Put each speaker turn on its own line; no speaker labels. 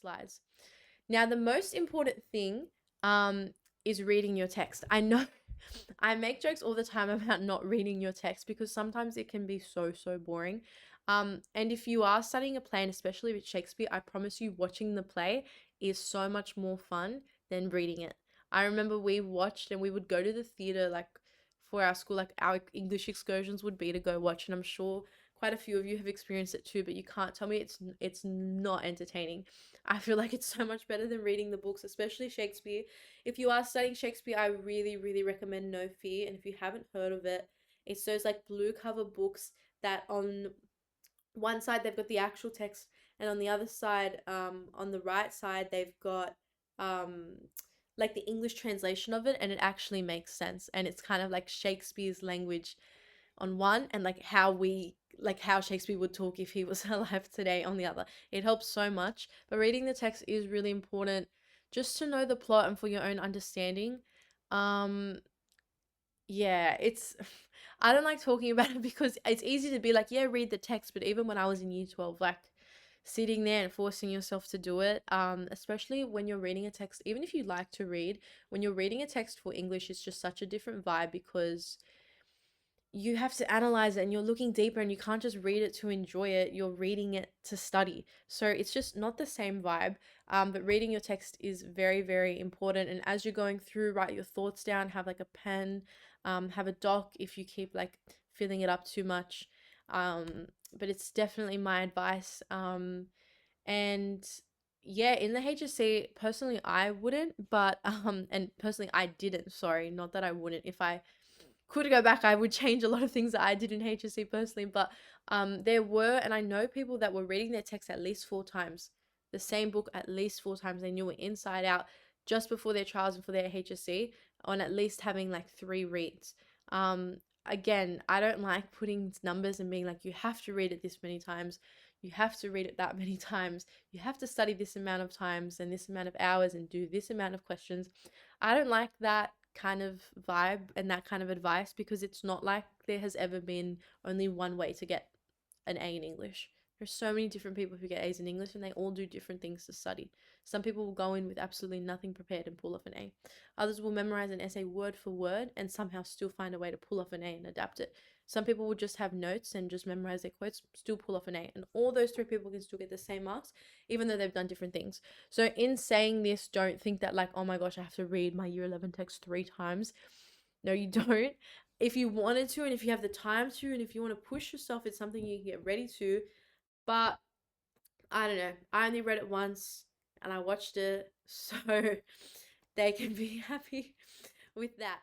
slides. Now, the most important thing is reading your text. I know I make jokes all the time about not reading your text because sometimes it can be so, so boring. And if you are studying a play, and especially with Shakespeare, I promise you watching the play is so much more fun than reading it. I remember we watched and we would go to the theater like for our school, like our English excursions would be to go watch, and I'm sure quite a few of you have experienced it too, but you can't tell me it's not entertaining. I feel like it's so much better than reading the books, especially Shakespeare. If you are studying Shakespeare, I really, really recommend No Fear. And if you haven't heard of it, it's those like blue cover books that on one side they've got the actual text, and on the other side, on the right side, they've got um like the English translation of it, and it actually makes sense. And it's kind of like Shakespeare's language on one, and like how Shakespeare would talk if he was alive today on the other. It helps so much. But reading the text is really important just to know the plot and for your own understanding. Um yeah, it's I don't like talking about it because it's easy to be like, yeah, read the text, but even when I was in year 12, like sitting there and forcing yourself to do it, especially when you're reading a text, even if you like to read, when you're reading a text for English, it's just such a different vibe because you have to analyze it and you're looking deeper, and you can't just read it to enjoy it. You're reading it to study. So it's just not the same vibe. But reading your text is very, very important. And as you're going through, write your thoughts down, have like a pen, have a doc if you keep like filling it up too much. But it's definitely my advice. And yeah, in the HSC, personally, I wouldn't, but, and personally, I didn't, sorry, not that I wouldn't. If I could go back, I would change a lot of things that I did in HSC personally, but there were, and I know people that were reading their text at least 4 times, the same book at least 4 times. They knew it inside out just before their trials and for their HSC, on at least having like 3 reads. Again, I don't like putting numbers and being like, you have to read it this many times, you have to read it that many times, you have to study this amount of times and this amount of hours and do this amount of questions. I don't like that kind of vibe and that kind of advice because it's not like there has ever been only one way to get an A in English. There's so many different people who get A's in English, and they all do different things to study. Some people will go in with absolutely nothing prepared and pull off an A. Others will memorize an essay word for word and somehow still find a way to pull off an A and adapt it. Some people will just have notes and just memorize their quotes, still pull off an A. And all those 3 people can still get the same marks, even though they've done different things. So in saying this, don't think that like, oh my gosh, I have to read my year 11 text 3 times. No, you don't. If you wanted to, and if you have the time to, and if you want to push yourself, it's something you can get ready to. But I don't know. I only read it once and I watched it, so they can be happy with that.